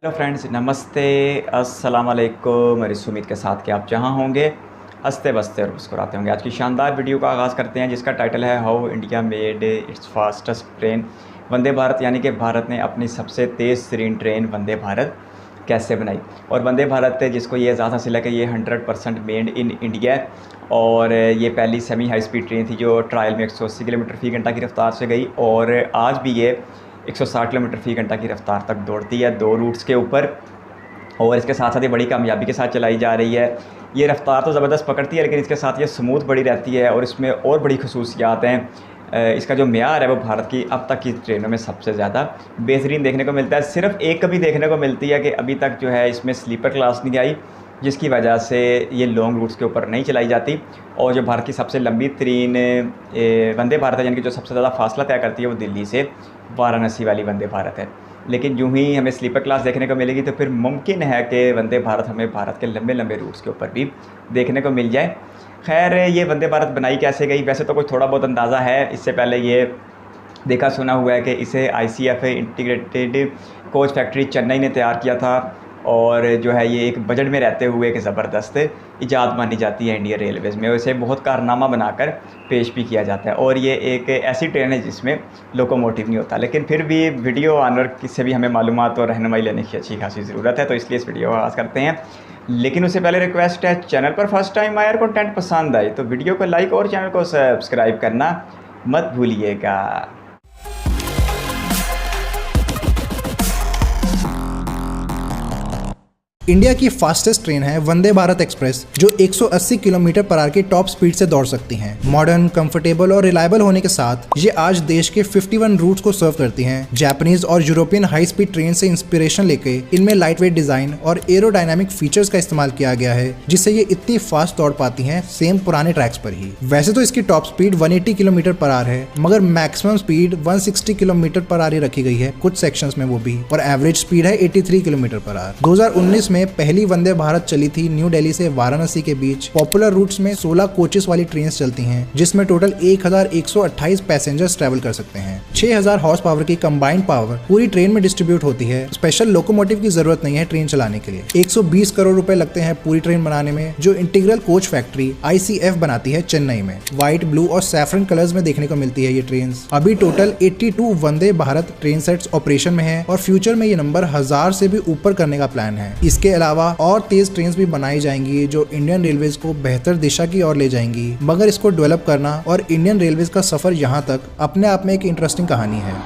Hello friends, नमस्ते, अस्सलाम वालेकुम। मेरी उम्मीद के साथ कि आप जहां होंगे हंसते बसते और मुस्कुराते होंगे। आज की शानदार वीडियो का आगाज़ करते हैं जिसका टाइटल है how India made its fastest train Vande Bharat, यानी कि भारत ने अपनी सबसे तेज़ तरीन ट्रेन वंदे भारत कैसे बनाई। और वंदे भारत जिसको ये एजाज़ हासिल है कि ये 100% मेड इन इंडिया है और ये पहली सेमी हाई स्पीड ट्रेन थी जो ट्रायल में 180 किलोमीटर फ़ी घंटा की रफ़्तार से गई और आज भी ये 160 किलोमीटर फ़ी घंटा की रफ़्तार तक दौड़ती है 2 रूट्स के ऊपर। और इसके साथ साथ ये बड़ी कामयाबी के साथ चलाई जा रही है। ये रफ़्तार तो ज़बरदस्त पकड़ती है लेकिन इसके साथ ये स्मूथ बड़ी रहती है और इसमें और बड़ी खसूसियात हैं। इसका जो मेयार है वो भारत की अब तक की ट्रेनों में सबसे ज़्यादा बेहतरीन देखने को मिलता है। सिर्फ एक कभी देखने को मिलती है कि अभी तक जो है इसमें स्लीपर क्लास नहीं आई, जिसकी वजह से ये लॉन्ग रूट्स के ऊपर नहीं चलाई जाती। और जो भारत की सबसे लंबी तरीन वंदे भारत है, यानी कि जो सबसे ज़्यादा फासला तय करती है, वो दिल्ली से वाराणसी वाली वंदे भारत है। लेकिन यूँ ही हमें स्लीपर क्लास देखने को मिलेगी तो फिर मुमकिन है कि वंदे भारत हमें भारत के लंबे लंबे रूट्स के ऊपर भी देखने को मिल जाए। खैर, ये वंदे भारत बनाई कैसे गई, वैसे तो कुछ थोड़ा बहुत अंदाज़ा है। इससे पहले ये देखा सुना हुआ है कि इसे ICF integrated coach factory Chennai ने तैयार किया था और जो है ये एक बजट में रहते हुए एक ज़बरदस्त इजाद मानी जाती है इंडियन रेलवेज़ में। इसे बहुत कारनामा बनाकर पेश भी किया जाता है और ये एक ऐसी ट्रेन है जिसमें लोकोमोटिव नहीं होता। लेकिन फिर भी वीडियो ऑनर से भी हमें मालूमात और रहनुमाई लेने की अच्छी खासी ज़रूरत है, तो इसलिए इस वीडियो का आगाज़ करते हैं। लेकिन उससे पहले रिक्वेस्ट है, चैनल पर फर्स्ट टाइम आए और कंटेंट पसंद आए तो वीडियो को लाइक और चैनल को सब्सक्राइब करना मत भूलिएगा। इंडिया की फास्टेस्ट ट्रेन है वंदे भारत एक्सप्रेस, जो 180 किलोमीटर पर आवर की टॉप स्पीड से दौड़ सकती हैं। मॉडर्न, कंफर्टेबल और रिलायबल होने के साथ ये आज देश के 51 रूट्स को सर्व करती हैं। जापानीज और यूरोपियन हाई स्पीड ट्रेन से इंस्पिरेशन लेके इनमें लाइटवेट डिजाइन और एरोडायनामिक फीचर्स का इस्तेमाल किया गया है, जिससे ये इतनी फास्ट दौड़ पाती हैं सेम पुराने ट्रैक्स पर ही। वैसे तो इसकी top speed 180 kilometre per hour है, मगर maximum speed 160 kilometre per hour रखी गई है कुछ सेक्शंस में, वो भी, और एवरेज स्पीड है 83 किलोमीटर पर आवर। 2019 में पहली वंदे भारत चली थी न्यू दिल्ली से वाराणसी के बीच। पॉपुलर रूट्स में 16 कोचेस वाली ट्रेन चलती हैं, जिसमें टोटल 1128 पैसेंजर्स ट्रैवल कर सकते हैं। 6000 हॉर्स पावर की कंबाइंड पावर पूरी ट्रेन में डिस्ट्रीब्यूट होती है। स्पेशल लोकोमोटिव की जरूरत नहीं है ट्रेन चलाने के लिए। 120 करोड़ रुपए लगते हैं पूरी ट्रेन बनाने में, जो इंटीग्रल कोच फैक्ट्री ICF बनाती है चेन्नई में। व्हाइट, ब्लू और सैफरन कलर्स में देखने को मिलती है ये ट्रेन। अभी total 82 Vande Bharat train sets operation में है और फ्यूचर में ये नंबर 1000 से भी ऊपर करने का प्लान है। इसके अलावा और तेज ट्रेन्स भी बनाई जाएंगी जो इंडियन रेलवेज को बेहतर दिशा की ओर ले जाएंगी। मगर इसको डेवलप करना और इंडियन रेलवेज का सफर यहाँ तक अपने आप में एक इंटरेस्टिंग कहानी है।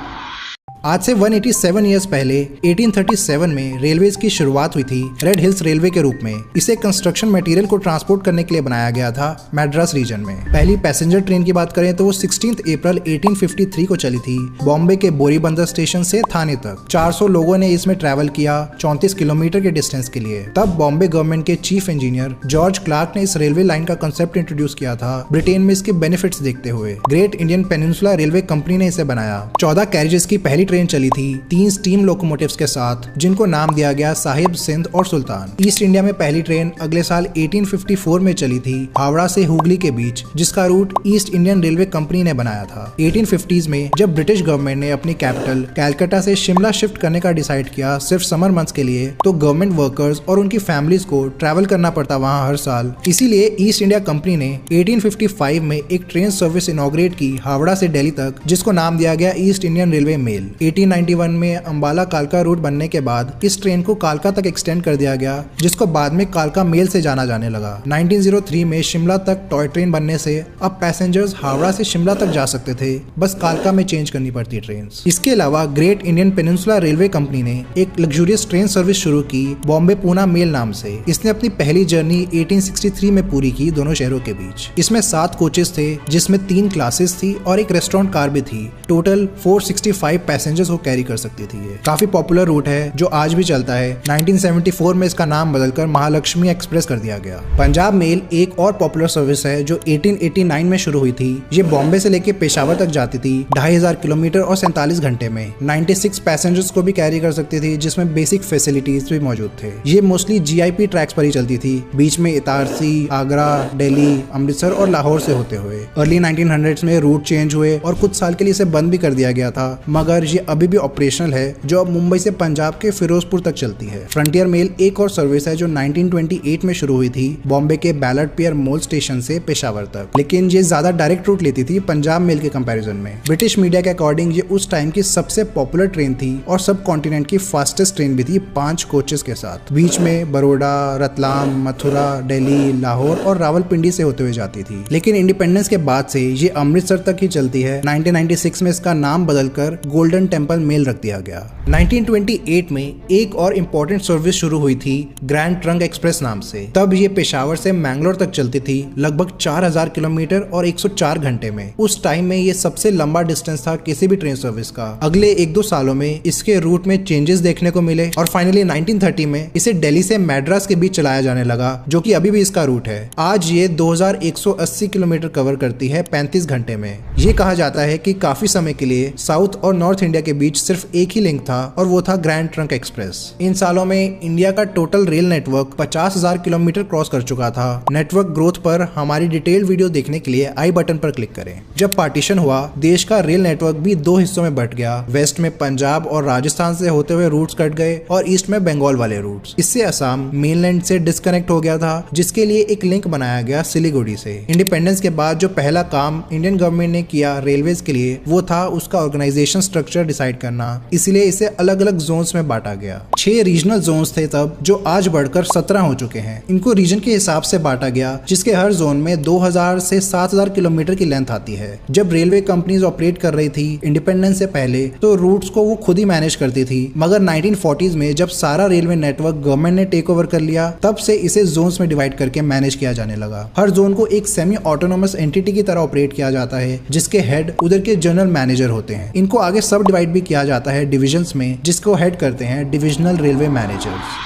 आज से 187 ईयर्स पहले 1837 में रेलवेज की शुरुआत हुई थी रेड हिल्स रेलवे के रूप में। इसे कंस्ट्रक्शन मटेरियल को ट्रांसपोर्ट करने के लिए बनाया गया था मैड्रास रीजन में। पहली पैसेंजर ट्रेन की बात करें तो वो 16 अप्रैल 1853 को चली थी बॉम्बे के बोरीबंदर स्टेशन से थाने तक। 400 लोगों ने इसमें ट्रैवल किया 34 किलोमीटर के डिस्टेंस के लिए। तब बॉम्बे गवर्नमेंट के चीफ इंजीनियर जॉर्ज क्लार्क ने इस रेलवे लाइन का कंसेप्ट इंट्रोड्यूस किया था ब्रिटेन में इसके बेनिफिट्स देखते हुए। Great Indian peninsula railway company ने इसे बनाया। 14 कैरेजेस की पहली ट्रेन चली थी 3 स्टीम लोकोमोटिव्स के साथ, जिनको नाम दिया गया साहिब, सिंध और सुल्तान। ईस्ट इंडिया में पहली ट्रेन अगले साल 1854 में चली थी हावड़ा से हुगली के बीच, जिसका route East Indian railway company ने बनाया था। 1850s में जब ब्रिटिश गवर्नमेंट ने अपनी कैपिटल कैलकाटा से शिमला शिफ्ट करने का डिसाइड किया सिर्फ समर मंथ्स के लिए, तो गवर्नमेंट वर्कर्स और उनकी फैमिलीज को ट्रैवल करना पड़ता वहाँ हर साल। इसीलिए ईस्ट इंडिया कंपनी ने 1855 में एक ट्रेन सर्विस इनॉग्रेट की हावड़ा से दिल्ली तक, जिसको नाम दिया गया ईस्ट इंडियन रेलवे मेल। 1891 में अंबाला कालका रूट बनने के बाद इस ट्रेन को कालका तक एक्सटेंड कर दिया गया, जिसको बाद में कालका मेल से जाना जाने लगा। 1903 में शिमला तक टॉय ट्रेन बनने से अब पैसेंजर्स हावड़ा से शिमला तक जा सकते थे, बस कालका में चेंज करनी पड़ती ट्रेन। इसके अलावा great Indian peninsula railway company ने एक लग्जूरियस ट्रेन सर्विस शुरू की बॉम्बे पूना मेल नाम से। इसने अपनी पहली जर्नी 1863 में पूरी की दोनों शहरों के बीच। इसमें 7 कोचेस थे, जिसमें 3 क्लासेस थी और एक रेस्टोरेंट कार भी थी। टोटल 465 पैसेंजर्स को कैरी कर सकती थी। ये काफी पॉपुलर रूट है जो आज भी चलता है। 1974 में इसका नाम बदलकर महालक्ष्मी एक्सप्रेस कर दिया गया। पंजाब मेल एक और पॉपुलर सर्विस है जो 1889 में शुरू हुई थी। ये बॉम्बे से लेके पेशावर तक जाती थी 2500 किलोमीटर और 47 घंटे में। 96 पैसेंजर्स को भी कैरी कर सकती थी, जिसमें बेसिक फैसिलिटीज भी मौजूद थे। ये मोस्टली GIP ट्रैक्स पर ही चलती थी, बीच में इतारसी, आगरा, दिल्ली, अमृतसर और लाहौर से होते हुए। अर्ली 1900s में रूट चेंज हुए और कुछ साल के लिए इसे बंद भी कर दिया गया था, मगर ये अभी भी ऑपरेशनल है, जो अब मुंबई से पंजाब के फिरोजपुर तक चलती है। फ्रंटियर मेल एक और सर्विस है जो 1928 में शुरू हुई थी बॉम्बे के बैलट पियर मोल स्टेशन से पेशावर तक, लेकिन ये ज्यादा डायरेक्ट रूट लेती थी पंजाब मेल के कंपैरिजन में। ब्रिटिश मीडिया के अकॉर्डिंग ये उस टाइम की सबसे पॉपुलर ट्रेन थी और सब कॉन्टिनेंट की फास्टेस्ट ट्रेन भी थी 5 कोचेस के साथ। बीच में बड़ौदा, रतलाम, मथुरा, दिल्ली, लाहौर और रावलपिंडी से होते हुए जाती थी, लेकिन इंडिपेंडेंस के बाद से ये अमृतसर तक ही चलती है। 1996 में इसका नाम बदलकर गोल्डन टेम्पल मेल रख दिया गया। 1928 में एक और इम्पोर्टेंट सर्विस शुरू हुई थी ग्रैंड ट्रंक एक्सप्रेस नाम से। तब ये पेशावर से मैंगलोर तक चलती थी, लगभग 4000 किलोमीटर और 104 घंटे में। उस टाइम में ये सबसे लंबा डिस्टेंस था किसी भी ट्रेन सर्विस का। अगले 1-2 सालों में इसके रूट में चेंजेस देखने को मिले और फाइनली 1930 में इसे दिल्ली से मैड्रास के बीच चलाया जाने लगा, जो कि अभी भी इसका रूट है। आज ये 2180 किलोमीटर कवर करती है 35 घंटे में। ये कहा जाता है कि काफी समय के लिए साउथ और नॉर्थ इंडिया के बीच सिर्फ एक ही लिंक था और वो था ग्रैंड ट्रंक एक्सप्रेस। इन सालों में इंडिया का total rail network 50,000 kilometre cross कर चुका था। नेटवर्क ग्रोथ पर हमारी डिटेल्ड वीडियो देखने के लिए आई बटन पर क्लिक करें। जब पार्टीशन हुआ, देश का रेल नेटवर्क भी 2 हिस्सों में बंट गया। वेस्ट में पंजाब और राजस्थान से होते हुए रूट्स कट गए और ईस्ट में बंगाल वाले रूट्स। इससे असम मेनलैंड से डिस्कनेक्ट हो गया था, जिसके लिए एक लिंक बनाया गया सिलीगुड़ी से। इंडिपेंडेंस के बाद जो पहला काम इंडियन गवर्नमेंट ने किया रेलवेज के लिए, वो था उसका ऑर्गेनाइजेशन स्ट्रक्चर डिसाइड करना। इसलिए इसे अलग अलग जोन्स में बांटा गया। 6 रीजनल जोन्स थे तब, जो आज बढ़कर 17 हो चुके हैं। इनको रीजन के हिसाब से बांटा गया, जिसके हर जोन में 2000 से 7000 किलोमीटर की लेंथ आती है। जब रेलवे कंपनीज ऑपरेट कर रही थी इंडिपेंडेंस से पहले, तो रूट्स को वो खुद ही मैनेज करती थी, मगर 1940s में जब सारा रेलवे नेटवर्क गवर्नमेंट ने टेक ओवर कर लिया, तब से इसे जोन्स में डिवाइड करके मैनेज किया जाने लगा। हर जोन को एक सेमी ऑटोनोमस एंटिटी की तरह ऑपरेट किया जाता है, जिसके हेड उधर के जनरल मैनेजर होते हैं। इनको आगे सब डिवाइड भी किया जाता है डिविजन्स में, जिसको हेड करते हैं डिविजनल रेलवे मैनेजर्स।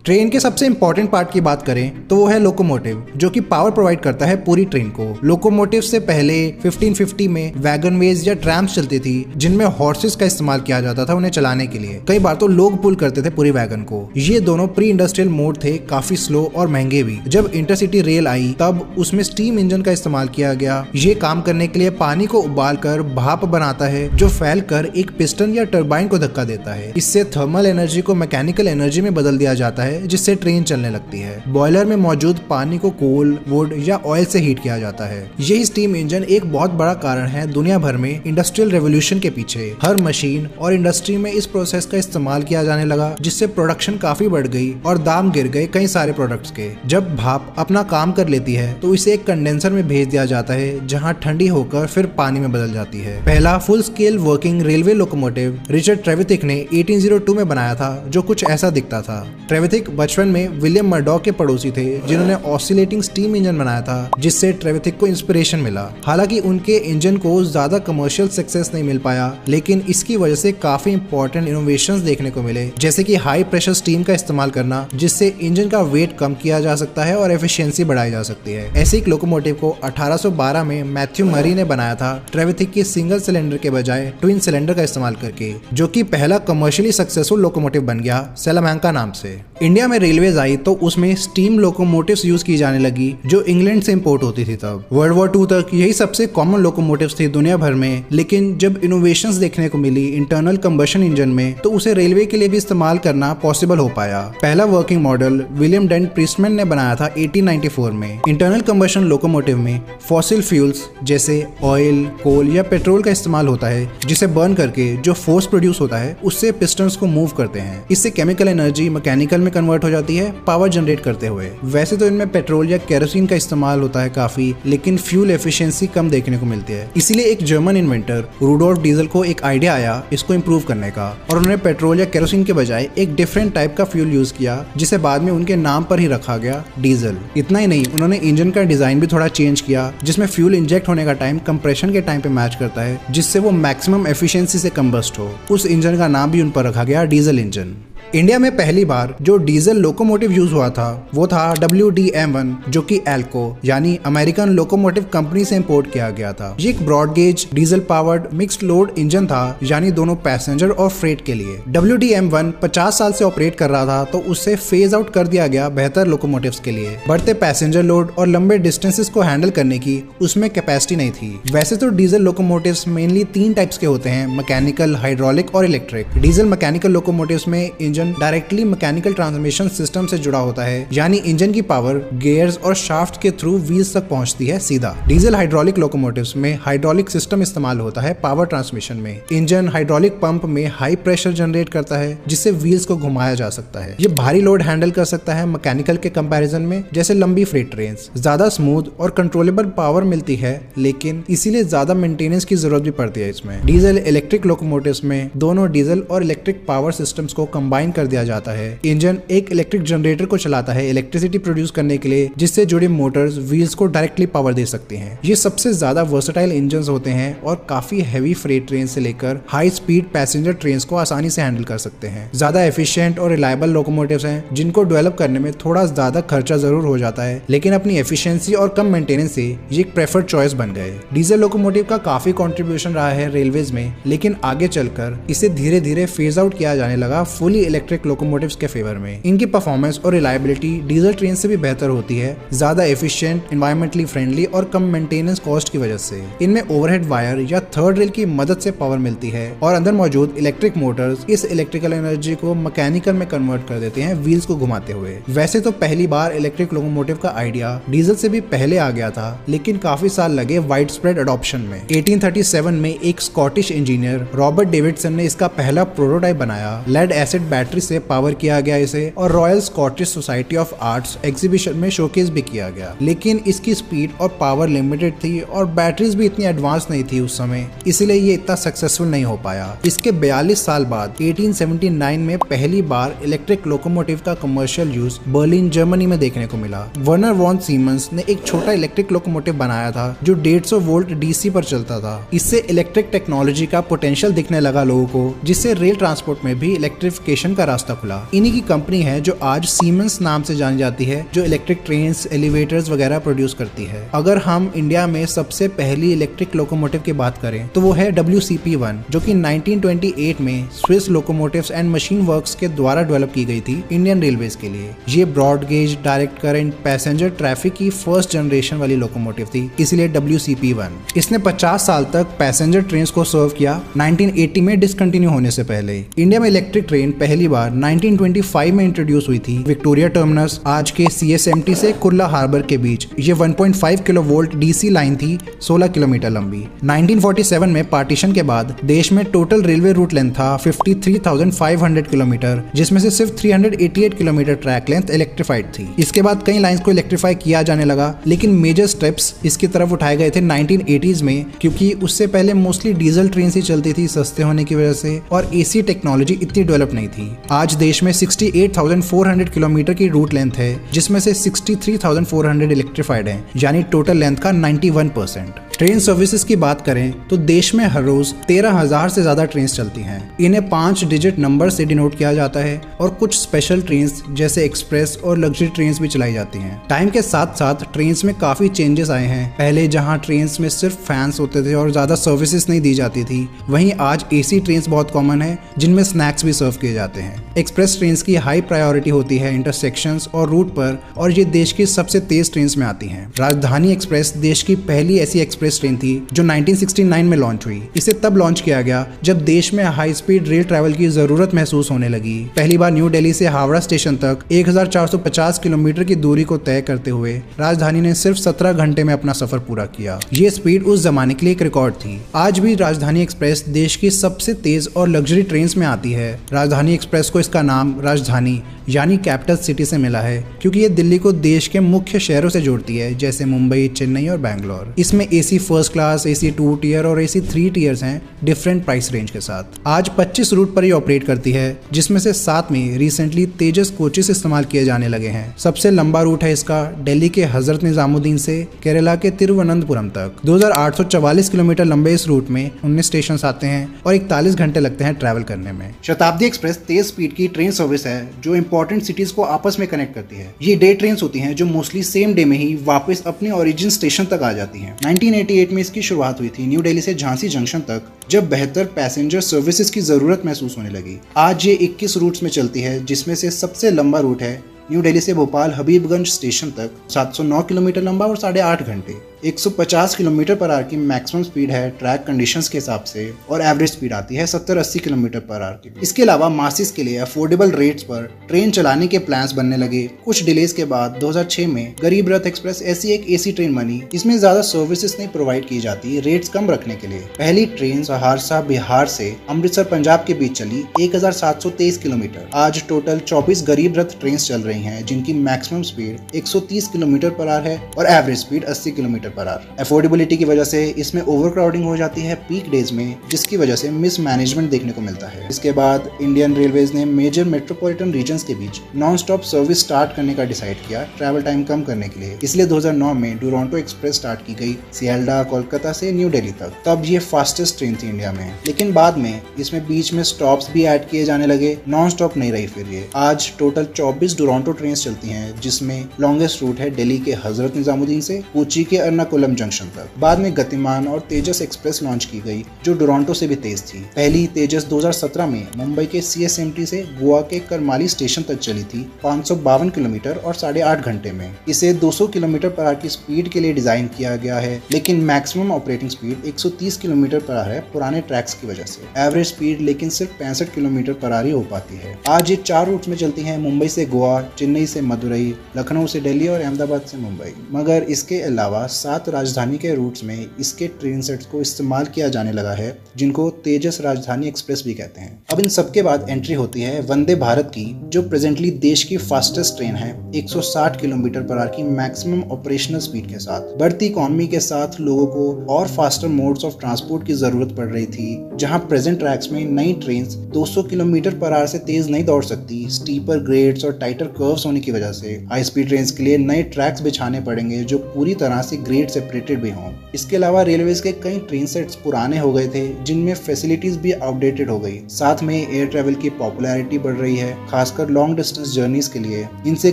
ट्रेन के सबसे इंपॉर्टेंट पार्ट की बात करें तो वो है लोकोमोटिव, जो कि पावर प्रोवाइड करता है पूरी ट्रेन को। लोकोमोटिव से पहले 1550 में वैगनवेज या ट्रैम्स चलती थी, जिनमें हॉर्सेस का इस्तेमाल किया जाता था उन्हें चलाने के लिए। कई बार तो लोग पुल करते थे पूरी वैगन को। ये दोनों प्री इंडस्ट्रियल मोड थे, काफी स्लो और महंगे भी। जब इंटरसिटी रेल आई, तब उसमें स्टीम इंजन का इस्तेमाल किया गया। ये काम करने के लिए पानी को उबाल कर भाप बनाता है, जो फैल कर एक पिस्टन या टरबाइन को धक्का देता है। इससे थर्मल एनर्जी को मैकेनिकल एनर्जी में बदल दिया जाता है, जिससे ट्रेन चलने लगती है। बॉयलर में मौजूद पानी को कोल, वुड या ऑयल से हीट किया जाता है। यही स्टीम इंजन एक बहुत बड़ा कारण है दुनिया भर में इंडस्ट्रियल रेवोल्यूशन के पीछे। हर मशीन और इंडस्ट्री में इस प्रोसेस का इस्तेमाल किया जाने लगा, जिससे प्रोडक्शन काफी बढ़ गई और दाम गिर गए कई सारे प्रोडक्ट्स के। जब भाप अपना काम कर लेती है, तो इसे एक कंडेंसर में भेज दिया जाता है, जहां ठंडी होकर फिर पानी में बदल जाती है। पहला full scale working railway locomotive Richard Trevithick ने 1802 में बनाया था, जो कुछ ऐसा दिखता था। ट्रेविथिक बचपन में विलियम मर्डॉक के पड़ोसी थे, जिन्होंने ऑसिलेटिंग स्टीम इंजन बनाया था, जिससे ट्रेविथिक को इंस्पिरेशन मिला। हालांकि उनके इंजन को ज्यादा कमर्शियल सक्सेस नहीं मिल पाया, लेकिन इसकी वजह से काफी इंपॉर्टेंट इनोवेशंस देखने को मिले, जैसे कि हाई प्रेशर स्टीम का इस्तेमाल करना, जिससे इंजन का वेट कम किया जा सकता है और एफिशिएंसी बढ़ाई जा सकती है। ऐसे एक लोकोमोटिव को 1812 में मैथ्यू मरी ने बनाया था, ट्रेविथिक की सिंगल सिलेंडर के बजाय ट्विन सिलेंडर का इस्तेमाल करके, जो कि पहला कमर्शियली सक्सेसफुल लोकोमोटिव बन गया सैलामांका नाम से। इंडिया में रेलवेज आई तो उसमें स्टीम लोकोमोटिव्स यूज की जाने लगी, जो इंग्लैंड से इंपोर्ट होती थी। तब वर्ल्ड वॉर 2 तक यही सबसे कॉमन लोकोमोटिव्स थी दुनिया भर में, लेकिन जब इनोवेशंस देखने को मिली इंटरनल कंबशन इंजन में, तो उसे रेलवे के लिए भी इस्तेमाल करना पॉसिबल हो पाया। पहला वर्किंग मॉडल विलियम डेंट प्रिस्टमैन ने बनाया था 1894 में। इंटरनल कंबशन लोकोमोटिव में फॉसिल फ्यूल्स जैसे ऑयल, कोल या पेट्रोल का इस्तेमाल होता है, जिसे बर्न करके जो फोर्स प्रोड्यूस होता है, उससे पिस्टन्स को मूव करते हैं। इससे केमिकल एनर्जी मैकेनिकल में कन्वर्ट हो जाती है पावर जनरेट करते हुए। वैसे तो इनमें पेट्रोल या केरोसिन का इस्तेमाल होता है काफी, लेकिन फ्यूल एफिशिएंसी कम देखने को मिलती है। इसीलिए एक जर्मन इन्वेंटर रूडोल्फ डीजल को एक आइडिया आया इसको इम्प्रूव करने का, और उन्होंने पेट्रोल या केरोसिन के बजाय एक डिफरेंट टाइप का फ्यूल यूज किया, जिसे बाद में उनके नाम पर ही रखा गया डीजल। इतना ही नहीं, उन्होंने इंजन का डिजाइन भी थोड़ा चेंज किया, जिसमें फ्यूल इंजेक्ट होने का टाइम कंप्रेशन के टाइम पे मैच करता है, जिससे वो मैक्सिमम एफिशिएंसी से कंबस्ट हो। उस इंजन का नाम भी उन पर रखा गया डीजल इंजन। इंडिया में पहली बार जो डीजल लोकोमोटिव यूज हुआ था वो था WDM1, जो कि एल्को यानी अमेरिकन लोकोमोटिव कंपनी से इंपोर्ट किया गया था। ये एक broad gauge diesel powered mixed load engine था, यानी दोनों पैसेंजर और फ्रेट के लिए। WDM1 50 साल से ऑपरेट कर रहा था, तो उससे फेज आउट कर दिया गया बेहतर लोकोमोटिव्स के लिए। बढ़ते पैसेंजर लोड और लंबे डिस्टेंसेस को हैंडल करने की उसमें कैपेसिटी नहीं थी। वैसे तो डीजल लोकोमोटिव्स मेनली 3 टाइप्स के होते हैं, मैकेनिकल, हाइड्रोलिक और इलेक्ट्रिक। डीजल मैकेनिकल लोकोमोटिव्स में engine directly mechanical transmission system से जुड़ा होता है, यानी इंजन की पावर गियर्स और शाफ्ट के थ्रू व्हील्स तक पहुंचती है सीधा। डीजल हाइड्रोलिक लोकोमोटिव्स में हाइड्रोलिक सिस्टम इस्तेमाल होता है पावर ट्रांसमिशन में। इंजन हाइड्रोलिक पंप में हाई प्रेशर जनरेट करता है, जिससे व्हील्स को घुमाया जा सकता है। ये भारी लोड हैंडल कर सकता है मैकेनिकल के कंपैरिजन में, जैसे लंबी फ्रेट ट्रेन्स। ज्यादा स्मूथ और कंट्रोलेबल पावर मिलती है, लेकिन इसीलिए ज्यादा मेंटेनेंस की जरूरत भी पड़ती है इसमें। डीजल इलेक्ट्रिक लोकोमोटिव्स में दोनों डीजल और इलेक्ट्रिक पावर सिस्टम्स को कंबाइन कर दिया जाता है। इंजन एक इलेक्ट्रिक जनरेटर को चलाता है इलेक्ट्रिसिटी प्रोड्यूस करने के लिए, जिससे जुड़े मोटर्स व्हील्स को डायरेक्टली पावर दे सकते हैं। ये सबसे ज्यादा वर्सेटाइल इंजन होते हैं और काफी हैवी फ्रेट ट्रेन से लेकर हाई स्पीड पैसेंजर ट्रेन को आसानी से हैंडल कर सकते हैं। ज्यादा एफिशिएंट और रिलायबल लोकोमोटिव्स हैं, जिनको डेवलप करने में थोड़ा ज्यादा खर्चा जरूर हो जाता है, लेकिन अपनी एफिशिएंसी और कम मेंटेनेंस से ये एक प्रेफर्ड चॉइस बन गए। डीजल लोकोमोटिव का काफी कंट्रीब्यूशन रहा है रेलवेज में, लेकिन आगे चलकर इसे धीरे धीरे फेज आउट किया जाने लगा फुली इलेक्ट्रिक लोकोमोटिव्स के फेवर में। इनकी परफॉर्मेंस और रिलायबिलिटी डीजल ट्रेन से भी बेहतर होती है, ज्यादा एफिशिएंट, एनवायरमेंटली फ्रेंडली और कम मेंटेनेंस कॉस्ट की वजह से। इनमें ओवरहेड वायर या थर्ड रेल की मदद से पावर मिलती है और अंदर मौजूद इलेक्ट्रिक मोटर्स इस इलेक्ट्रिकल एनर्जी को मैकेनिकल में कन्वर्ट कर देते हैं व्हील्स को घुमाते हुए। वैसे तो पहली बार इलेक्ट्रिक लोकोमोटिव का आइडिया डीजल से भी पहले आ गया था, लेकिन काफी साल लगे वाइड स्प्रेड अडॉप्शन में। 1837 में एक स्कॉटिश इंजीनियर रॉबर्ट डेविडसन ने इसका पहला प्रोटोटाइप बनाया। लेड एसिड बैटरी से पावर किया गया इसे और royal Scottish society of arts exhibition में शोकेस भी किया गया, लेकिन इसकी स्पीड और पावर लिमिटेड थी और बैटरीज भी इतनी एडवांस नहीं थी उस समय, इसलिए ये इतना सक्सेसफुल नहीं हो पाया। इसके 42 साल बाद 1879 में पहली बार इलेक्ट्रिक लोकोमोटिव का कमर्शियल यूज बर्लिन जर्मनी में देखने को मिला। वर्नर वॉन सीमेंस ने एक छोटा इलेक्ट्रिक लोकोमोटिव बनाया था जो 150 वोल्ट डीसी पर चलता था। इससे इलेक्ट्रिक टेक्नोलॉजी का पोटेंशियल दिखने लगा लोगों को, जिससे रेल ट्रांसपोर्ट में भी इलेक्ट्रिफिकेशन का रास्ता खुला। इन्हीं की कंपनी है जो आज सीमेंस नाम से जानी जाती है, जो इलेक्ट्रिक ट्रेन्स, एलिवेटर्स वगैरह प्रोड्यूस करती है। अगर हम इंडिया में सबसे पहली इलेक्ट्रिक लोकोमोटिव की बात करें तो वो है WCP1, जो कि 1928 में Swiss locomotives and machine works के द्वारा डेवलप की गई थी इंडियन रेलवेज के लिए। ये broad gauge direct current passenger traffic की फर्स्ट जनरेशन वाली लोकोमोटिव थी, इसलिए WCP1। इसने 50 साल तक पैसेंजर ट्रेन को सर्व किया, 1980 में डिसकंटिन्यू होने से पहले। इंडिया में इलेक्ट्रिक ट्रेन पहली बार 1925 में इंट्रोड्यूस हुई थी विक्टोरिया टर्मिनस आज के CSMT से कुर्ला हार्बर के बीच। ये 1.5 किलोवोल्ट डीसी लाइन थी, 16 किलोमीटर लंबी। 1947 में पार्टीशन के बाद देश में टोटल रेलवे रूट लेंथ था 53,500 किलोमीटर, जिसमें से सिर्फ 388 किलोमीटर ट्रैक लेंथ इलेक्ट्रिफाइड थी। इसके बाद कई लाइंस को इलेक्ट्रीफाई किया जाने लगा, लेकिन मेजर स्टेप्स इसकी तरफ उठाए गए थे 1980s में, क्योंकि उससे पहले मोस्टली डीजल ट्रेन ही चलती थी सस्ते होने की वजह से, और AC टेक्नोलॉजी इतनी डेवलप नहीं थी। आज देश में 68,400 किलोमीटर की रूट लेंथ है, जिसमें से 63,400 इलेक्ट्रिफाइड है, यानी टोटल लेंथ का 91%। ट्रेन सर्विसेज की बात करें तो देश में हर रोज 13,000 से ज्यादा ट्रेन चलती हैं। इन्हें 5 डिजिट नंबर से डिनोट किया जाता है और कुछ स्पेशल ट्रेन जैसे एक्सप्रेस और लग्जरी ट्रेन भी चलाई जाती हैं। टाइम के साथ साथ ट्रेन में काफी चेंजेस आए हैं। पहले जहां ट्रेन में सिर्फ फैंस होते थे और ज्यादा सर्विसेज नहीं दी जाती थी, वहीं आज AC ट्रेन बहुत कॉमन है, जिनमें स्नैक्स भी सर्व किए जाते हैं। एक्सप्रेस ट्रेन की हाई प्रायोरिटी होती है इंटरसेक्शंस और रूट पर, और ये देश की सबसे तेज ट्रेन में आती हैं। राजधानी एक्सप्रेस देश की पहली ऐसी एक्सप्रेस ट्रेन थी जो 1969 में लॉन्च हुई। इसे तब लॉन्च किया गया जब देश में हाई स्पीड रेल ट्रैवल की जरूरत महसूस होने लगी। पहली बार न्यू दिल्ली से हावड़ा स्टेशन तक 1450 किलोमीटर की दूरी को तय करते हुए राजधानी ने सिर्फ 17 घंटे में अपना सफर पूरा किया। ये स्पीड उस जमाने के लिए एक रिकॉर्ड थी। आज भी राजधानी एक्सप्रेस देश की सबसे तेज और लग्जरी ट्रेन में आती है। राजधानी एक्सप्रेस को इसका नाम राजधानी यानी कैपिटल सिटी से मिला है, क्योंकि ये दिल्ली को देश के मुख्य शहरों से जोड़ती है, जैसे मुंबई, चेन्नई और बैंगलोर। इसमें AC first class, AC 2 tier और AC 3 टियर्स हैं, डिफरेंट प्राइस रेंज के साथ। आज 25 रूट पर ही ऑपरेट करती है, जिसमें से 7 में रिसेंटली तेजस कोचेस इस्तेमाल किए जाने लगे हैं। सबसे लंबा रूट है इसका दिल्ली के हजरत निजामुद्दीन से केरला के तिरुवनंतपुरम तक। 2844 किलोमीटर लंबे इस रूट में 19 स्टेशन आते हैं और 41 घंटे लगते हैं ट्रैवल करने में। शताब्दी एक्सप्रेस तेज स्पीड की ट्रेन सर्विस है जो इंपॉर्टेंट सिटीज को आपस में कनेक्ट करती है। ये डे ट्रेन होती हैं जो मोस्टली सेम डे में ही वापस अपने ओरिजिन स्टेशन तक आ जाती हैं। 1988 में इसकी शुरुआत हुई थी न्यू दिल्ली से झांसी जंक्शन तक, जब बेहतर पैसेंजर सर्विसेज की जरूरत महसूस होने लगी। आज ये 21 रूट्स में चलती है, जिसमें से सबसे लंबा रूट है न्यू दिल्ली से भोपाल हबीबगंज स्टेशन तक, 709 किलोमीटर लंबा और 8.5 घंटे। 150 किलोमीटर पर आवर की मैक्सिमम स्पीड है ट्रैक कंडीशंस के हिसाब से, और एवरेज स्पीड आती है 70-80 किलोमीटर पर आवर की। इसके अलावा मासिस के लिए अफोर्डेबल रेट्स पर ट्रेन चलाने के प्लान्स बनने लगे। कुछ डिलेज के बाद 2006 में गरीब रथ एक्सप्रेस ऐसी एक एसी ट्रेन बनी जिसमें ज्यादा सर्विसेज नहीं प्रोवाइड की जाती, रेट्स कम रखने के लिए। पहली ट्रेन सहरसा बिहार से अमृतसर पंजाब के बीच चली, 1723 किलोमीटर। आज टोटल 24 गरीब रथ ट्रेन चल रही हैं जिनकी maximum speed 130 kilometre per hour है और average speed 80 kilometre per hour. Affordability की वजह से इसमें ओवरक्राउडिंग हो जाती है पीक डेज में, जिसकी वजह से मिसमैनेजमेंट देखने को मिलता है। इसके बाद इंडियन रेलवेज ने मेजर मेट्रोपॉलिटन रीजन्स के बीच नॉन स्टॉप सर्विस स्टार्ट करने का डिसाइड किया ट्रैवल टाइम कम करने के लिए। इसलिए 2009 में डुरंटो एक्सप्रेस स्टार्ट की गई सियालदह कोलकाता से न्यू दिल्ली तक। तब ये फास्टेस्ट ट्रेन थी इंडिया में, लेकिन बाद में इसमें बीच में स्टॉप्स भी ऐड किए जाने लगे, नॉन स्टॉप नहीं रही फिर ये। आज टोटल 24 डुरंटो ट्रेन चलती हैं, जिसमें लॉन्गेस्ट रूट है दिल्ली के हजरत निजामुद्दीन से कोची के एर्नाकुलम जंक्शन तक। बाद में गतिमान और तेजस एक्सप्रेस लॉन्च की गई जो डुरंटो से भी तेज थी। पहली तेजस 2017 में मुंबई के CSMT से गोवा के करमाली स्टेशन तक चली थी, 552 किलोमीटर और 8.5 घंटे में। इसे 200 किलोमीटर पर आवर की स्पीड के लिए डिजाइन किया गया है, लेकिन maximum operating speed 130 kilometre per hour है पुराने ट्रैक्स की वजह से। एवरेज स्पीड लेकिन सिर्फ 65 किलोमीटर पर आवर ही हो पाती है। आज ये 4 रूट में चलती है, मुंबई से गोवा, चेन्नई से मदुरई, लखनऊ से दिल्ली और अहमदाबाद से मुंबई। मगर इसके अलावा 7 राजधानी के रूट्स में इसके ट्रेन सेट्स को इस्तेमाल किया जाने लगा है, जिनको तेजस राजधानी एक्सप्रेस भी कहते हैं। अब इन सबके बाद एंट्री होती है वंदे भारत की, जो प्रेजेंटली देश की फास्टेस्ट ट्रेन है, 160 किलोमीटर पर आवर की मैक्सिमम ऑपरेशनल स्पीड के साथ। बढ़ती इकोनॉमी के साथ लोगों को और फास्टर मोड्स ऑफ ट्रांसपोर्ट की जरूरत पड़ रही थी, जहां प्रेजेंट ट्रैक्स में नई ट्रेन 200 किलोमीटर पर आवर से तेज नहीं दौड़ सकती, स्टीपर ग्रेड्स और टाइटर कर्व्स होने की वजह से। हाई स्पीड ट्रेन के लिए नए ट्रैक्स बिछाने पड़ेंगे जो पूरी तरह से ग्रेड सेपरेटेड भी हों। इसके अलावा रेलवेज के कई ट्रेन सेट्स पुराने हो गए थे, जिनमें फैसिलिटीज भी आउटडेटेड हो गई। साथ में एयर ट्रैवल की पॉपुलैरिटी बढ़ रही है, खासकर लॉन्ग डिस्टेंस जर्नीज के लिए। इनसे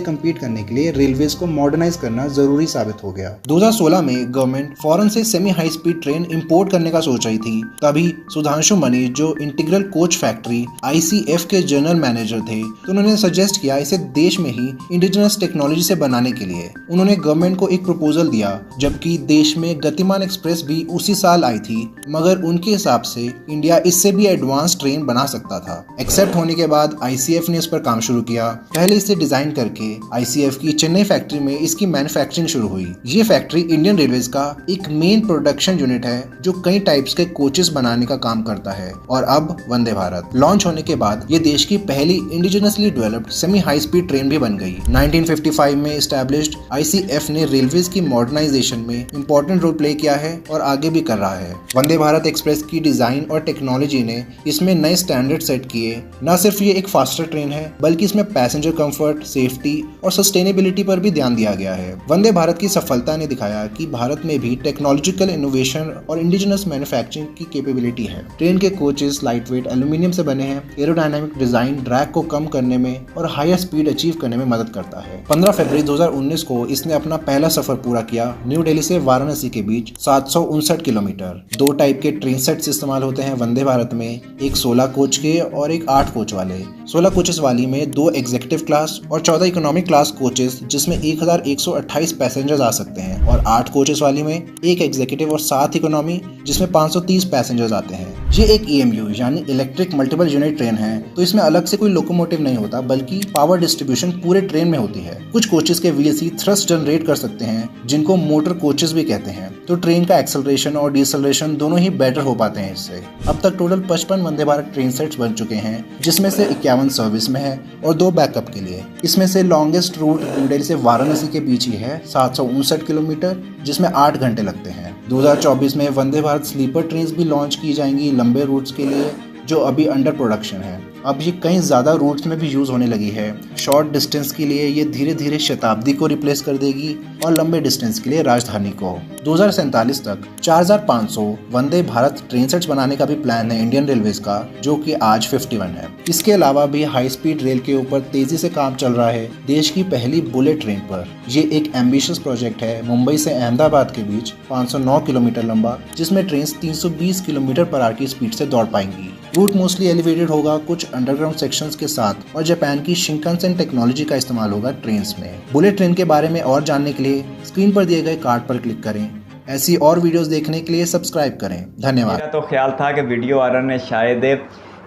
कम्पीट करने के लिए रेलवेज को मॉडर्नाइज करना जरूरी साबित हो गया। 2016 में गवर्नमेंट फॉरेन से semi high speed train import करने का सोच रही थी। तभी सुधांशु मनी, जो इंटीग्रल कोच फैक्ट्री ICF के जनरल मैनेजर थे, तो उन्होंने सजेस्ट किया इसे देश में ही इंडिजिनस टेक्नोलॉजी से बनाने के लिए। उन्होंने गवर्नमेंट को एक प्रपोजल दिया, जबकि देश में गतिमान एक्सप्रेस भी उसी साल आई थी, मगर उनके हिसाब से इंडिया इससे भी एडवांस ट्रेन बना सकता था। एक्सेप्ट होने के बाद ICF ने इस पर काम शुरू किया। पहले इसे डिजाइन करके ICF की चेन्नई फैक्ट्री में इसकी मैन्युफैक्चरिंग शुरू हुई। ये फैक्ट्री इंडियन रेलवेज का एक मेन प्रोडक्शन यूनिट है जो कई टाइप्स के कोचेस बनाने का काम करता है। और अब वंदे भारत लॉन्च होने के बाद ये देश की पहली indigenously developed semi high speed train भी बन गई। 1955 में एस्टैब्लिश्ड ICF ने रेलवेज की मॉडर्नाइजेशन में इंपॉर्टेंट रोल प्ले किया है और आगे भी कर रहा है। वंदे भारत एक्सप्रेस की डिजाइन और टेक्नोलॉजी ने इसमें नए स्टैंडर्ड सेट किए। न सिर्फ ये एक फास्टर ट्रेन है, बल्कि इसमें पैसेंजर कंफर्ट, सेफ्टी और सस्टेनेबिलिटी पर भी ध्यान दिया गया है। वंदे भारत की सफलता ने दिखाया कि भारत में भी टेक्नोलॉजिकल इनोवेशन और इंडिजिनस मैन्युफैक्चरिंग की कैपेबिलिटी है। ट्रेन के कोचेस लाइट वेट एल्यूमिनियम से बने हैं। एरोडायनामिक डिजाइन ड्रैग को कम करने में और हायर स्पीड अचीव करने में मदद करता है। 15 फरवरी 2019 को इसने अपना पहला सफर पूरा किया न्यू दिल्ली से वाराणसी के बीच 759 किलोमीटर। 2 टाइप के ट्रेन सेट्स इस्तेमाल होते हैं वंदे भारत में, एक 16 कोच के और एक 8 कोच वाले। 16 कोचेस वाली में 2 एग्जीक्यूटिव क्लास और 14 इकोनॉमिक क्लास कोचेस जिसमें 1128 पैसेंजर्स आ सकते हैं, और 8 कोचेस वाली में एक एग्जीक्यूटिव और 7 इकोनॉमी जिसमें 530 पैसेंजर्स आते हैं। ये एक EMU यानी इलेक्ट्रिक मल्टीपल यूनिट ट्रेन है, तो इसमें अलग से कोई लोकोमोटिव नहीं होता, बल्कि पावर डिस्ट्रीब्यूशन पूरे ट्रेन में होती है। कुछ कोचेस के VSC थ्रस्ट जनरेट कर सकते हैं, जिनको मोटर कोचेस भी कहते हैं, तो ट्रेन का एक्सेलरेशन और डिसेलरेशन दोनों ही बेटर हो पाते हैं इससे। अब तक total 55 Vande Bharat train sets बन चुके हैं, जिसमें से 51 सर्विस में है और 2 बैकअप के लिए। इसमें से लॉन्गेस्ट रूट न्यू दिल्ली से वाराणसी के बीच ही है, 759 किलोमीटर, जिसमें 8 घंटे लगते हैं। 2024 में वंदे भारत स्लीपर ट्रेन भी लॉन्च की जाएंगी लंबे रूट्स के लिए, जो अभी अंडर प्रोडक्शन है। अब ये कई ज़्यादा रूट्स में भी यूज़ होने लगी है। शॉर्ट डिस्टेंस के लिए ये धीरे धीरे शताब्दी को रिप्लेस कर देगी और लंबे डिस्टेंस के लिए राजधानी को। 2047 तक 4500 वंदे भारत ट्रेन सेट्स बनाने का भी प्लान है इंडियन रेलवेज का, जो कि आज 51 है। इसके अलावा भी हाई स्पीड रेल के ऊपर तेजी से काम चल रहा है देश की पहली बुलेट ट्रेन पर। ये एक एम्बिशियस प्रोजेक्ट है मुंबई से अहमदाबाद के बीच 509 किलोमीटर लंबा, जिसमें ट्रेन 320 किलोमीटर पर आवर की स्पीड से दौड़ पाएंगी। रूट मोस्टली एलिवेटेड होगा कुछ अंडरग्राउंड सेक्शंस के साथ और जापान की शिंकानसेन टेक्नोलॉजी का इस्तेमाल होगा ट्रेन्स में। बुलेट ट्रेन के बारे में और जानने के लिए स्क्रीन पर दिए गए कार्ड पर क्लिक करें। ऐसी और वीडियोस देखने के लिए सब्सक्राइब करें। धन्यवाद। मेरा तो ख्याल था कि वीडियो ऑनर ने शायद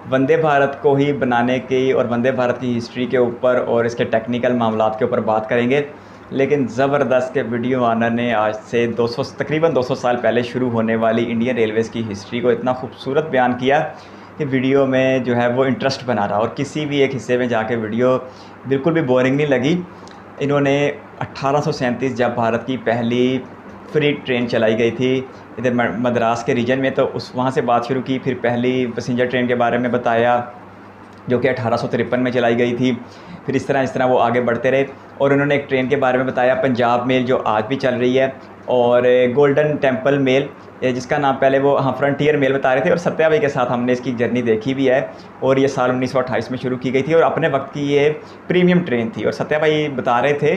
वंदे भारत को ही बनाने की और वंदे भारत की हिस्ट्री के ऊपर और इसके टेक्निकल मामलात के ऊपर बात करेंगे, लेकिन ज़बरदस्त के वीडियो ऑनर ने आज से तकरीबन 200 साल पहले शुरू होने वाली इंडियन रेलवेज़ की हिस्ट्री को इतना खूबसूरत बयान किया कि वीडियो में जो है वो इंटरेस्ट बना रहा, और किसी भी एक हिस्से में जाके वीडियो बिल्कुल भी बोरिंग नहीं लगी। इन्होंने 1837 जब भारत की पहली फ्री ट्रेन चलाई गई थी इधर मद्रास के रीजन में, तो उस वहाँ से बात शुरू की। फिर पहली पैसेंजर ट्रेन के बारे में बताया जो कि 1853 में चलाई गई थी। फिर इस तरह वो आगे बढ़ते रहे, और उन्होंने एक ट्रेन के बारे में बताया पंजाब मेल जो आज भी चल रही है, और गोल्डन टेम्पल मेल जिसका नाम पहले वो फ्रंटियर मेल बता रहे थे। और सत्या भाई के साथ हमने इसकी जर्नी देखी भी है, और ये साल 1928 में शुरू की गई थी और अपने वक्त की ये प्रीमियम ट्रेन थी। और सत्या भाई बता रहे थे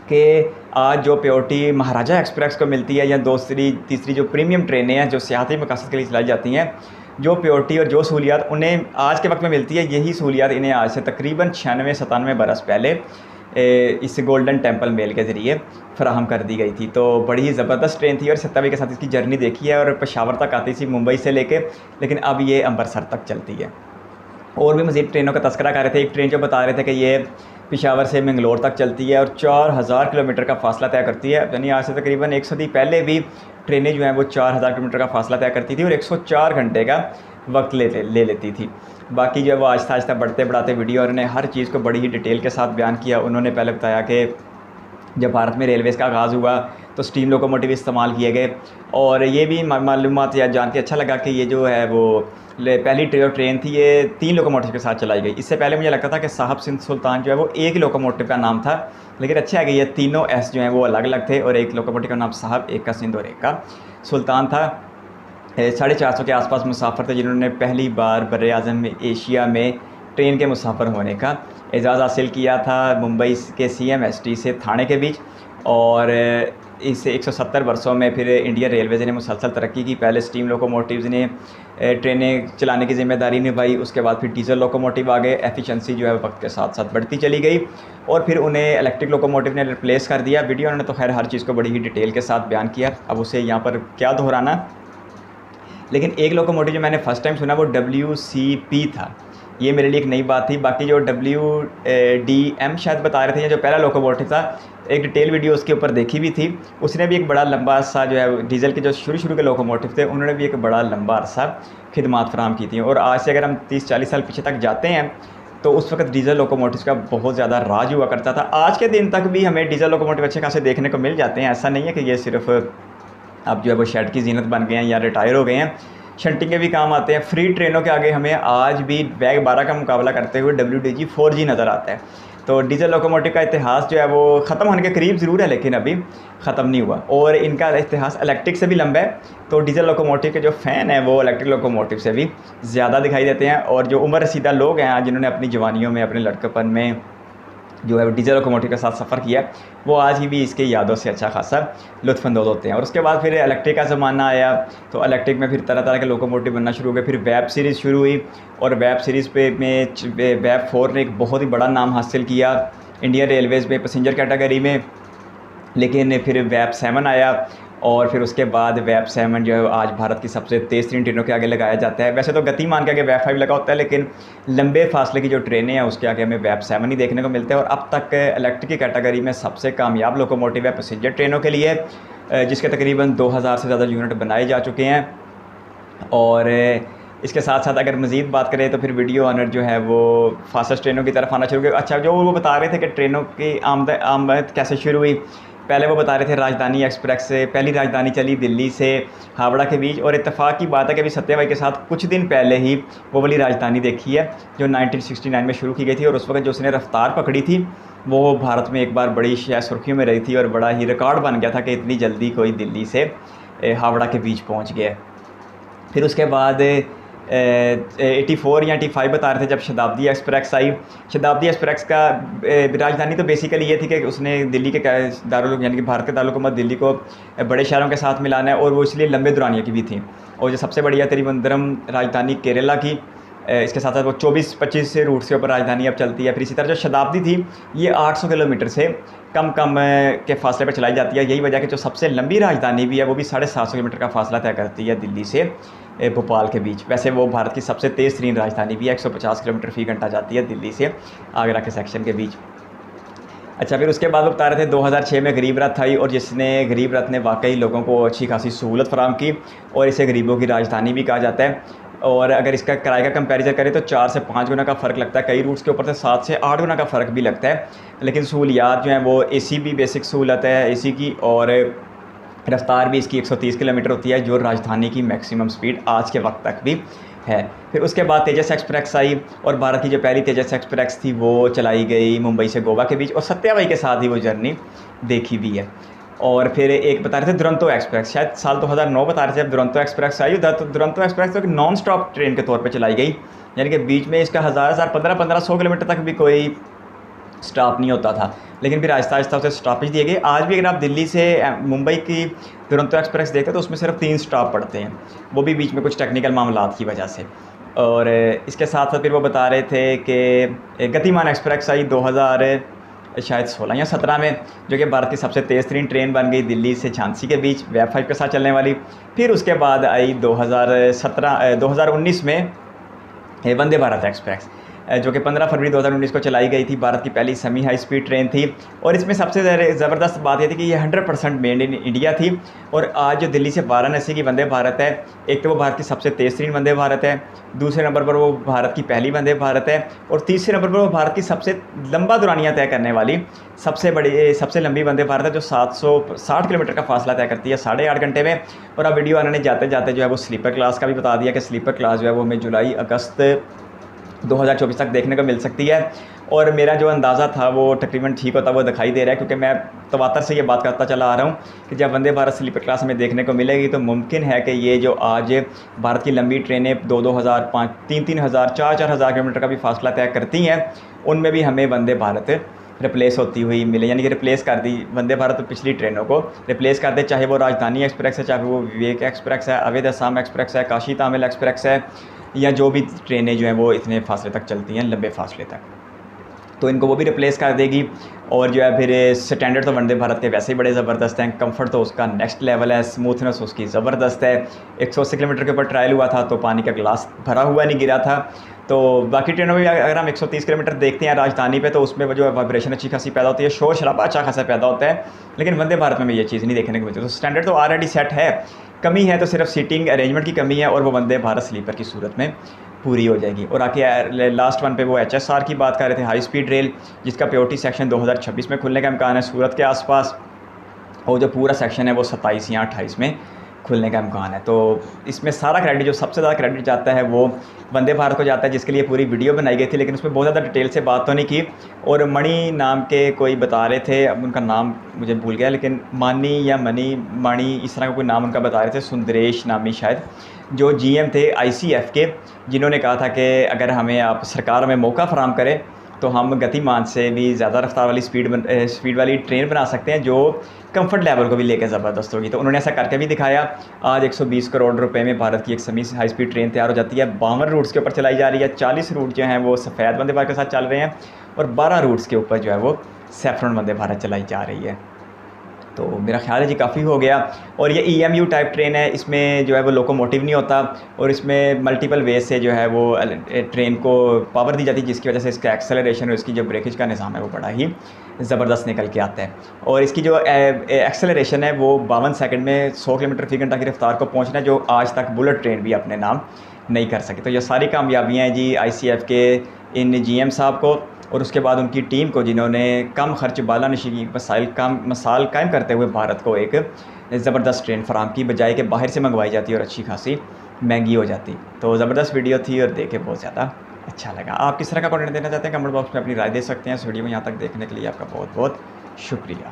कि आज जो प्योरिटी महाराजा एक्सप्रेस को मिलती है या दूसरी तीसरी जो प्रीमियम ट्रेनें हैं जो सियाहती मकसद के लिए चलाई जाती हैं, जो प्योरिटी और जो सहूलियात उन्हें आज के वक्त में मिलती है, यही सहूलियात इन्हें आज से तकरीबन 96-97 बरस पहले इस गोल्डन टेम्पल मेल के ज़रिए फ़राहम कर दी गई थी। तो बड़ी ही ज़बरदस्त ट्रेन थी, और सत्तावी के साथ इसकी जर्नी देखी है, और पेशावर तक आती थी मुंबई से लेके, लेकिन अब ये अमृतसर तक चलती है। और भी मज़ीद ट्रेनों का तस्करा कर रहे थे। एक ट्रेन जो बता रहे थे कि ये पेशावर से मंगलोर तक चलती है और 4000 किलोमीटर का फ़ासला तय करती है। यानी आज से तकरीबन 1 सदी पहले भी ट्रेनें जो हैं वो 4000 किलोमीटर का फ़ासला तय करती थी और 104 घंटे का वक्त ले लेती थी। बाकी जो है वो आहिस्ता आहिस्ता बढ़ते बढ़ाते वीडियो और ने हर चीज़ को बड़ी ही डिटेल के साथ बयान किया। उन्होंने पहले बताया कि जब भारत में रेलवेज़ का आगाज़ हुआ तो स्टीम लोकोमोटिव इस्तेमाल किए गए, और ये भी मालूमात या जान के अच्छा लगा कि ये जो है वो पहली ट्रेन थी ये 3 लोकोमोटिव के साथ चलाई गई। इससे पहले मुझे लगता था कि साहब सिंध सुल्तान जो है वो एक ही लोकोमोटिव का नाम था, लेकिन अच्छा है कि ये तीनों एस जो हैं वो अलग अलग थे, और एक लोकोमोटिव का नाम साहब, एक का सिंध और एक का सुल्तान था। 450 के आसपास मुसाफिर थे जिन्होंने पहली बार बर्रे आज़म में एशिया में ट्रेन के मुसाफिर होने का एजाज़ हासिल किया था मुंबई के CMST से थाने के बीच। और इस 170 वर्षों में फिर इंडियन रेलवेज़ ने मुसलसल तरक्की की। पहले स्टीम लोकोमोटिव्स ने ट्रेनें चलाने की ज़िम्मेदारी निभाई, उसके बाद फिर डीजल लोकोमोटिव आ गए। एफिशिएंसी जो है वक्त के साथ साथ बढ़ती चली गई, और फिर उन्हें इलेक्ट्रिक लोकोमोटिव ने रिप्लेस कर दिया। वीडियो ने तो खैर हर चीज़ को बड़ी ही डिटेल के साथ बयान किया, अब उसे यहाँ पर क्या दोहराना। लेकिन एक लोकोमोटिव जो मैंने फ़र्स्ट टाइम सुना वो WCP था, ये मेरे लिए एक नई बात थी। बाकी जो WDM शायद बता रहे थे, जो पहला लोकोमोटिव था, एक डिटेल वीडियो उसके ऊपर देखी भी थी। उसने भी एक बड़ा लंबा सा जो है डीजल के जो शुरू के लोकोमोटिव थे उन्होंने भी एक बड़ा लंबा अरसा खिदमात फराहम की थी। और आज से अगर हम 30-40 साल पीछे तक जाते हैं तो उस वक्त डीजल लोकोमोटिव का बहुत ज़्यादा राज हुआ करता था। आज के दिन तक भी हमें डीजल लोकोमोटिव अच्छे खासे देखने को मिल जाते हैं। ऐसा नहीं है कि ये सिर्फ अब जो है वो शेड की जीनत बन गए हैं या रिटायर हो गए हैं, शंटिंग के भी काम आते हैं। फ्री ट्रेनों के आगे हमें आज भी बैग 12 का मुकाबला करते हुए WDG 4G नज़र आता है। तो डीजल लोकोमोटिव का इतिहास जो है वो ख़त्म होने के करीब ज़रूर है, लेकिन अभी ख़त्म नहीं हुआ, और इनका इतिहास इलेक्ट्रिक से भी लंबा है। तो डीजल लोकोमोटिव के जो फ़ैन हैं वो इलेक्ट्रिक लोकोमोटिव से भी ज़्यादा दिखाई देते हैं, और जो उम्र रसीदा लोग हैं जिन्होंने अपनी जवानियों में अपने लड़केपन में जो है डीजल लोकोमोटिव के साथ सफ़र किया, वो आज भी इसके यादों से अच्छा खासा लुत्फ़अंदोज़ होते हैं। और उसके बाद फिर इलेक्ट्रिक का ज़माना आया, तो इलेक्ट्रिक में फिर तरह तरह के लोकोमोटिव बनना शुरू हो गए। फिर वेब सीरीज़ शुरू हुई, और वेब सीरीज़ वेब 4 ने एक बहुत ही बड़ा नाम हासिल किया इंडियन रेलवेज़ में पैसेंजर कैटेगरी में। लेकिन फिर वेब 7 आया, और फिर उसके बाद वेब 7 जो है आज भारत की सबसे तेज़ ट्रेनों के आगे लगाया जाता है। वैसे तो गतिमान के आगे वेब 5 लगा होता है, लेकिन लंबे फासले की जो ट्रेनें हैं उसके आगे हमें वेब 7 ही देखने को मिलता है। और अब तक इलेक्ट्रिक की कैटेगरी में सबसे कामयाब लोकोमोटिव है पैसेंजर ट्रेनों के लिए, जिसके तकरीबन 2000 से ज़्यादा यूनिट बनाए जा चुके हैं। और इसके साथ साथ अगर मज़ीद बात करें तो फिर वीडियो ऑनर जो है वो फास्टेस्ट ट्रेनों की तरफ आना शुरू किया। अच्छा, जो वो बता रहे थे कि ट्रेनों की आमद कैसे शुरू हुई, पहले वो बता रहे थे राजधानी एक्सप्रेस से पहली राजधानी चली दिल्ली से हावड़ा के बीच, और इत्तेफाक की बात है कि अभी सत्या भाई के साथ कुछ दिन पहले ही वो वाली राजधानी देखी है जो 1969 में शुरू की गई थी, और उस वक्त जो उसने रफ्तार पकड़ी थी वो भारत में एक बार बड़ी शायद सुर्खियों में रही थी और बड़ा ही रिकॉर्ड बन गया था कि इतनी जल्दी कोई दिल्ली से हावड़ा के बीच पहुँच गया। फिर उसके बाद 84 या 85 बता रहे थे जब शताब्दी एक्सप्रेस आई। शताब्दी एक्सप्रेस का राजधानी तो बेसिकली ये थी कि उसने दिल्ली के दारुल यानी कि भारत के दारुल दिल्ली को बड़े शहरों के साथ मिलाना है, और वो इसलिए लंबे दुरानिया की भी थी। और जो सबसे बढ़िया त्रिवेंद्रम राजधानी केरला की, इसके साथ साथ वो 24-25 रूट के ऊपर राजधानी अब चलती है। फिर इसी तरह जो शताब्दी थी ये 800 किलोमीटर से कम के फासले पर चलाई जाती है। यही वजह कि जो सबसे लंबी राजधानी भी है वो भी 750 किलोमीटर का फासला तय करती है दिल्ली से भोपाल के बीच। वैसे वो भारत की सबसे तेज़ तरीन राजधानी भी है, 150 किलोमीटर फ़ी घंटा जाती है दिल्ली से आगरा के सेक्शन के बीच। अच्छा, फिर उसके बाद वो बता रहे थे 2006 में गरीब रथ आई, और जिसने गरीब रथ ने वाकई लोगों को अच्छी खासी सहूलत फराहम की, और इसे गरीबों की राजधानी भी कहा जाता है। और अगर इसका किराए का कंपैरिजन करें तो 4 से 5 गुना का फ़र्क लगता है, कई रूट्स के ऊपर से 7 से 8 गुना का फ़र्क भी लगता है। लेकिन सहूलियात जो हैं वो AC भी बेसिक सहूलत है AC की, और रफ्तार भी इसकी 130 किलोमीटर होती है जो राजधानी की मैक्सिमम स्पीड आज के वक्त तक भी है। फिर उसके बाद तेजस एक्सप्रेस आई, और भारत की जो पहली तेजस एक्सप्रेस थी वो चलाई गई मुंबई से गोवा के बीच, और सत्या भाई के साथ ही वो जर्नी देखी भी है। और फिर एक बता रहे थे दुरंतो एक्सप्रेस, शायद साल 2009 बता रहे थे जब दुरंतो एक्सप्रेस आई। दुरंतो एक्सप्रेस तो नॉन स्टॉप ट्रेन के तौर पे चलाई गई, यानी कि बीच में इसका 1500 किलोमीटर तक भी कोई स्टॉप नहीं होता था, लेकिन फिर आहिस्ता आहिस्ता उसे स्टॉपेज दिए गए। आज भी अगर आप दिल्ली से मुंबई की दुरंतो एक्सप्रेस देखते हैं तो उसमें सिर्फ 3 स्टॉप पड़ते हैं, वो भी बीच में कुछ टेक्निकल मामलात की वजह से। और इसके साथ साथ फिर वो बता रहे थे कि गतिमान एक्सप्रेस आई 2016 या 17 में, जो कि भारत की सबसे तेज़ तरीन ट्रेन बन गई दिल्ली से झांसी के बीच वेब 5 के साथ चलने वाली। फिर उसके बाद आई 2019 में वंदे भारत एक्सप्रेस, जो कि 15 फरवरी 2019 को चलाई गई थी। भारत की पहली सेमी हाई स्पीड ट्रेन थी, और इसमें सबसे ज़बरदस्त बात यह थी कि ये 100% मेड इन इंडिया थी। और आज जो दिल्ली से वाराणसी की वंदे भारत है, एक तो वो भारत की सबसे तेज़ तरीन वंदे भारत है, दूसरे नंबर पर वो भारत की पहली वंदे भारत है, और तीसरे नंबर पर वो भारत की सबसे लंबा दुरानिया तय करने वाली सबसे लंबी वंदे भारत है, जो 760 किलोमीटर का फासला तय करती है 8.5 घंटे में। और अब वीडियो आने जाते जाते जो है वो स्लीपर क्लास का भी बता दिया कि स्लीपर क्लास जो है वो हमें जुलाई अगस्त 2024 तक देखने को मिल सकती है। और मेरा जो अंदाज़ा था वो तकरीबन ठीक होता वो दिखाई दे रहा है, क्योंकि मैं तवातर से ये बात करता चला आ रहा हूँ कि जब वंदे भारत स्लीपर क्लास में देखने को मिलेगी तो मुमकिन है कि ये जो आज भारत की लंबी ट्रेनें 2-2,000, 3-3,000, 4-4,000 किलोमीटर का भी फासला तय करती हैं, उनमें भी हमें वंदे भारत रिप्लेस होती हुई मिले, यानी कि रिप्लेस कर दी वंदे भारत पिछली ट्रेनों को रिप्लेस कर दे, चाहे वो राजधानी एक्सप्रेस है, चाहे वो विवेक एक्सप्रेस है, अवध असम एक्सप्रेस है, काशी तामिल एक्सप्रेस है, या जो भी ट्रेनें जो हैं वो इतने फासले तक चलती हैं, लंबे फासले तक, तो इनको वो भी रिप्लेस कर देगी। और जो है फिर स्टैंडर्ड तो वंदे भारत के वैसे ही बड़े ज़बरदस्त हैं, कंफर्ट तो उसका नेक्स्ट लेवल है, स्मूथनेस उसकी ज़बरदस्त है। 180 किलोमीटर के ऊपर ट्रायल हुआ था तो पानी का गिलास भरा हुआ नहीं गिरा था। तो बाकी ट्रेनों में भी अगर हम 130 किलोमीटर देखते हैं राजधानी पे तो उसमें वो जो है वाइब्रेशन अच्छी खासी पैदा होती है, शोर शराबा अच्छा खासा पैदा होता है, लेकिन वंदे भारत में ये चीज़ नहीं देखने को मिलती। तो स्टैंडर्ड तो ऑलरेडी सेट है, कमी है तो सिर्फ सीटिंग अरेंजमेंट की कमी है, और वो वंदे भारत स्लीपर की सूरत में पूरी हो जाएगी। और आके लास्ट वन पे वो HSR की बात कर रहे थे, हाई स्पीड रेल, जिसका POT सेक्शन 2026 में खुलने का इम्कान है सूरत के आसपास, और जो पूरा सेक्शन है वो 27 या 28 में खुलने का इम्कान है। तो इसमें सारा क्रेडिट, जो सबसे ज़्यादा क्रेडिट जाता है वो वंदे भारत को जाता है, जिसके लिए पूरी वीडियो बनाई गई थी, लेकिन उसमें बहुत ज़्यादा डिटेल से बात तो नहीं की। और मणि नाम के कोई बता रहे थे, अब उनका नाम मुझे भूल गया, लेकिन मानी या मणि इस तरह का कोई नाम उनका बता रहे थे, सुंदरेश नामी शायद, जो GM थे ICF के, जिन्होंने कहा था कि अगर हमें आप सरकार हमें मौका फराहम करे तो हम गतिमान से भी ज़्यादा रफ्तार वाली स्पीड वाली ट्रेन बना सकते हैं जो कंफर्ट लेवल को भी लेकर ज़बरदस्त होगी। तो उन्होंने ऐसा करके भी दिखाया। आज 120 करोड़ रुपए में भारत की एक सेमी हाई स्पीड ट्रेन तैयार हो जाती है, 52 रूट्स के ऊपर चलाई जा रही है, 40 रूट जो हैं वो सफ़ेद वंदे भारत के साथ चल रहे हैं, और 12 रूट्स के ऊपर जो है वो सैफरन वंदे भारत चलाई जा रही है। तो मेरा ख्याल है जी काफ़ी हो गया। और ये EMU टाइप ट्रेन है, इसमें जो है वो लोकोमोटिव नहीं होता, और इसमें मल्टीपल वे से जो है वो ट्रेन को पावर दी जाती है, जिसकी वजह से इसका एक्सेलरेशन और इसकी जो ब्रेकेज का निज़ाम है वो बड़ा ही ज़बरदस्त निकल के आता है। और इसकी जो एक्सेलरेशन है वो 52 सेकंड में 100 किलोमीटर फ़ी घंटा की रफ्तार को पहुँचना है, जो आज तक बुलेट ट्रेन भी अपने नाम नहीं कर सकी। तो ये सारी कामयाबियाँ हैं जी ICF के इन GM साहब को, और उसके बाद उनकी टीम को, जिन्होंने कम खर्च बाला नशी की मिसाल कायम करते हुए भारत को एक ज़बरदस्त ट्रेन फराम की, बजाय के बाहर से मंगवाई जाती और अच्छी खासी महंगी हो जाती। तो ज़बरदस्त वीडियो थी और देखे बहुत ज़्यादा अच्छा लगा। आप किस तरह का कंटेंट देना चाहते हैं कमेंट बॉक्स में अपनी राय दे सकते हैं। इस वीडियो को यहाँ तक देखने के लिए आपका बहुत बहुत शुक्रिया।